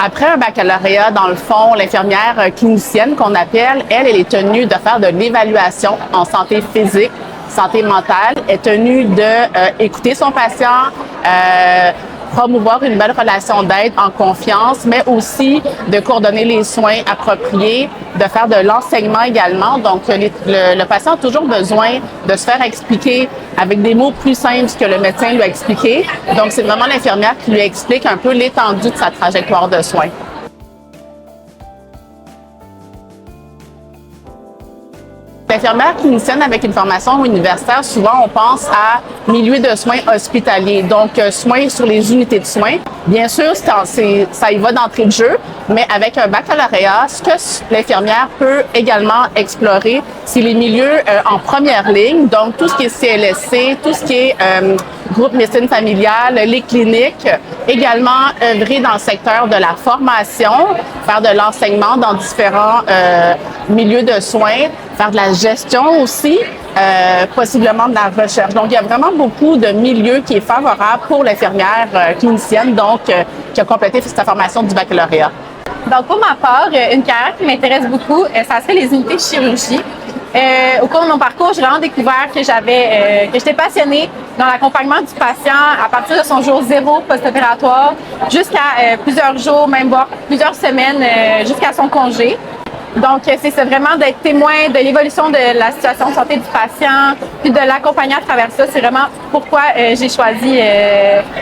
Après un baccalauréat, dans le fond, l'infirmière clinicienne qu'on appelle, elle est tenue de faire de l'évaluation en santé physique, santé mentale, est tenue de écouter son patient, promouvoir une belle relation d'aide en confiance, mais aussi de coordonner les soins appropriés, de faire de l'enseignement également. Donc, le patient a toujours besoin de se faire expliquer avec des mots plus simples que le médecin lui a expliqué. Donc, c'est vraiment l'infirmière qui lui explique un peu l'étendue de sa trajectoire de soins. L'infirmière clinicienne avec une formation universitaire, souvent on pense à milieu de soins hospitaliers, donc soins sur les unités de soins. Bien sûr, ça y va d'entrée de jeu, mais avec un baccalauréat, ce que l'infirmière peut également explorer, c'est les milieux en première ligne, donc tout ce qui est CLSC, tout ce qui est groupe médecine familiale, les cliniques, également œuvrer dans le secteur de la formation, faire de l'enseignement dans différents milieux de soins, faire de la gestion aussi, possiblement de la recherche. Donc, il y a vraiment beaucoup de milieux qui est favorable pour l'infirmière clinicienne, donc qui a complété sa formation du baccalauréat. Donc, pour ma part, une carrière qui m'intéresse beaucoup, ça serait les unités de chirurgie. Au cours de mon parcours, j'ai vraiment découvert que j'étais passionnée dans l'accompagnement du patient à partir de son jour 0 post-opératoire jusqu'à plusieurs jours, même voire plusieurs semaines, jusqu'à son congé. Donc, c'est ça, vraiment d'être témoin de l'évolution de la situation de santé du patient, puis de l'accompagner à travers ça. C'est vraiment pourquoi j'ai choisi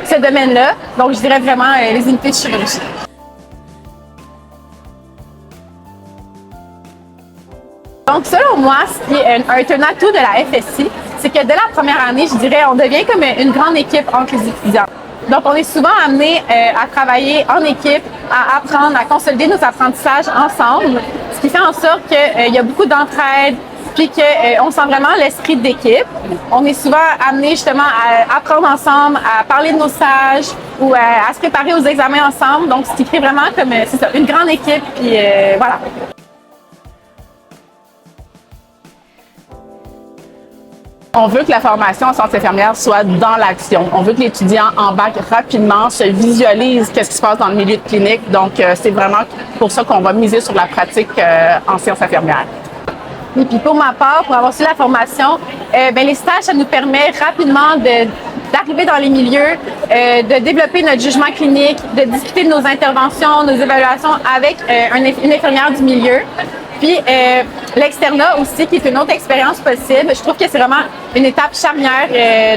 ce domaine-là. Donc, je dirais vraiment les unités de chirurgie. Donc, selon moi, ce qui est un atout de la FSI, c'est que dès la première année, je dirais, on devient comme une grande équipe entre les étudiants. Donc, on est souvent amené à travailler en équipe, à apprendre, à consolider nos apprentissages ensemble, ce qui fait en sorte qu'il y a beaucoup d'entraide, puis qu'on sent vraiment l'esprit d'équipe. On est souvent amené justement à apprendre ensemble, à parler de nos stages ou à se préparer aux examens ensemble. Donc, ce qui crée vraiment comme, c'est ça, une grande équipe, puis voilà. On veut que la formation en santé infirmière soit dans l'action. On veut que l'étudiant embarque rapidement, se visualise qu'est-ce qui se passe dans le milieu de clinique. Donc, c'est vraiment pour ça qu'on va miser sur la pratique en sciences infirmières. Et puis pour ma part, pour avoir su la formation, les stages, ça nous permet rapidement d'arriver dans les milieux, de développer notre jugement clinique, de discuter de nos interventions, nos évaluations avec une infirmière du milieu. Puis l'externat aussi, qui est une autre expérience possible. Je trouve que c'est vraiment une étape charnière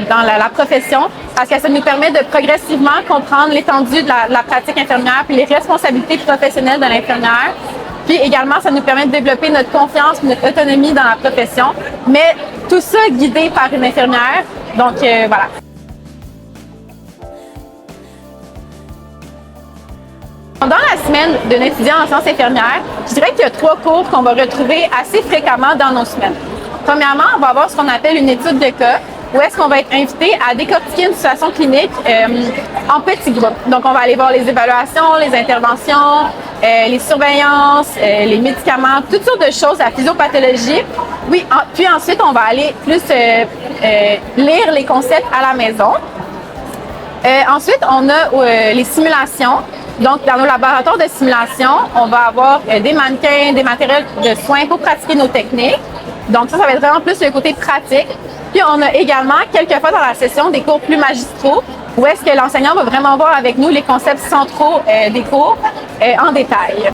dans la profession parce que ça nous permet de progressivement comprendre l'étendue de la pratique infirmière puis les responsabilités professionnelles de l'infirmière. Puis également, ça nous permet de développer notre confiance, notre autonomie dans la profession, mais tout ça guidé par une infirmière. Donc voilà. Dans la semaine d'un étudiant en sciences infirmières, je dirais qu'il y a 3 cours qu'on va retrouver assez fréquemment dans nos semaines. Premièrement, on va avoir ce qu'on appelle une étude de cas, où est-ce qu'on va être invité à décortiquer une situation clinique en petits groupes. Donc, on va aller voir les évaluations, les interventions, les surveillances, les médicaments, toutes sortes de choses, la physiopathologie. Oui, puis ensuite, on va aller plus lire les concepts à la maison. Ensuite, on a les simulations. Donc, dans nos laboratoires de simulation, on va avoir des mannequins, des matériels de soins pour pratiquer nos techniques. Donc, ça va être vraiment plus le côté pratique. Puis, on a également, quelquefois dans la session, des cours plus magistraux, où est-ce que l'enseignant va vraiment voir avec nous les concepts centraux des cours en détail.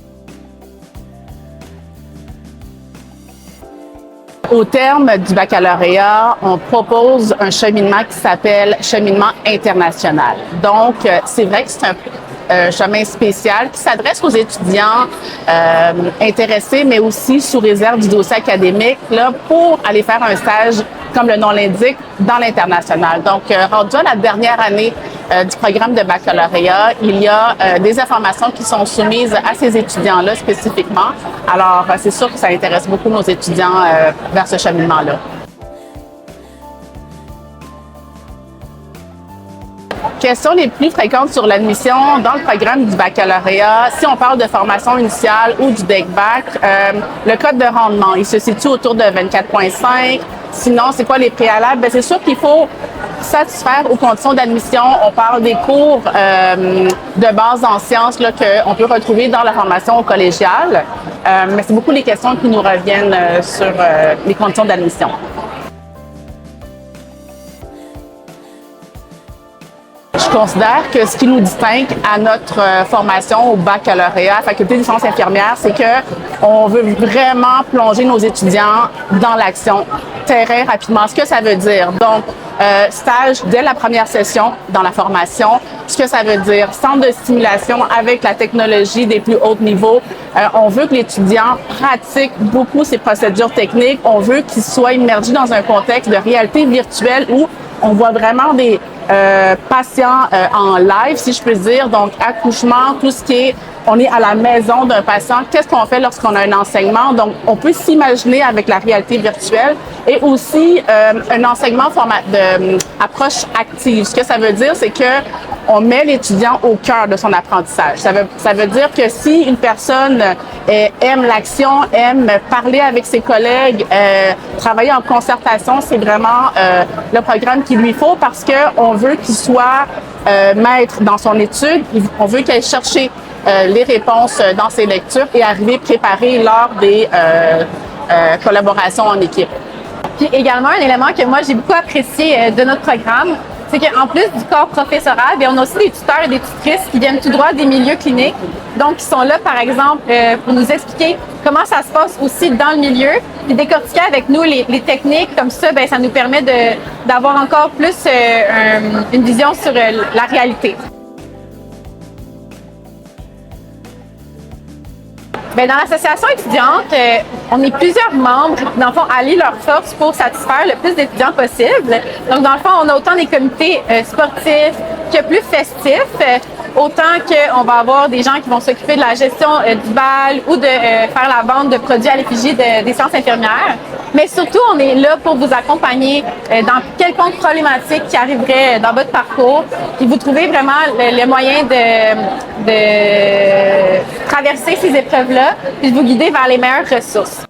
Au terme du baccalauréat, on propose un cheminement qui s'appelle cheminement international. Donc, c'est vrai que c'est un chemin spécial qui s'adresse aux étudiants intéressés, mais aussi sous réserve du dossier académique, là, pour aller faire un stage, comme le nom l'indique, dans l'international. Donc, rendu à la dernière année du programme de baccalauréat, il y a des informations qui sont soumises à ces étudiants-là spécifiquement. Alors, c'est sûr que ça intéresse beaucoup nos étudiants vers ce cheminement-là. Questions les plus fréquentes sur l'admission dans le programme du baccalauréat. Si on parle de formation initiale ou du DEC-Bac, le code de rendement, il se situe autour de 24,5. Sinon, c'est quoi les préalables? Bien, c'est sûr qu'il faut satisfaire aux conditions d'admission. On parle des cours de base en sciences qu'on peut retrouver dans la formation au collégial. Mais c'est beaucoup les questions qui nous reviennent sur les conditions d'admission. Je considère que ce qui nous distingue à notre formation au baccalauréat, faculté des sciences infirmières, c'est que on veut vraiment plonger nos étudiants dans l'action terrain rapidement. Ce que ça veut dire, donc, stage dès la première session dans la formation, ce que ça veut dire, centre de stimulation avec la technologie des plus hauts niveaux. On veut que l'étudiant pratique beaucoup ses procédures techniques. On veut qu'il soit immergé dans un contexte de réalité virtuelle où on voit vraiment des patients en live, si je peux dire, donc accouchement, tout ce qui est, on est à la maison d'un patient. Qu'est-ce qu'on fait lorsqu'on a un enseignement? Donc, on peut s'imaginer avec la réalité virtuelle et aussi un enseignement approche active. Ce que ça veut dire, c'est que on met l'étudiant au cœur de son apprentissage. Ça veut dire que si une personne aime l'action, aime parler avec ses collègues, travailler en concertation, c'est vraiment le programme qu'il lui faut parce que on veut qu'il soit maître dans son étude. On veut qu'il aille chercher les réponses dans ses lectures et arriver préparé lors des collaborations en équipe. Puis également, un élément que moi j'ai beaucoup apprécié de notre programme, c'est qu'en plus du corps professoral, bien, on a aussi des tuteurs et des tutrices qui viennent tout droit des milieux cliniques. Donc, qui sont là, par exemple, pour nous expliquer comment ça se passe aussi dans le milieu, puis décortiquer avec nous les techniques. Comme ça, bien, ça nous permet d'avoir encore plus une vision sur la réalité. Bien, dans l'association étudiante, on est plusieurs membres qui, dans le fond, allient leurs forces pour satisfaire le plus d'étudiants possible. Donc, dans le fond, on a autant des comités sportifs que plus festifs, autant qu'on va avoir des gens qui vont s'occuper de la gestion du bal ou de faire la vente de produits à l'effigie des sciences infirmières. Mais surtout, on est là pour vous accompagner dans quelconque problématique qui arriverait dans votre parcours, puis vous trouvez vraiment le moyen de traverser ces épreuves-là, puis de vous guider vers les meilleures ressources.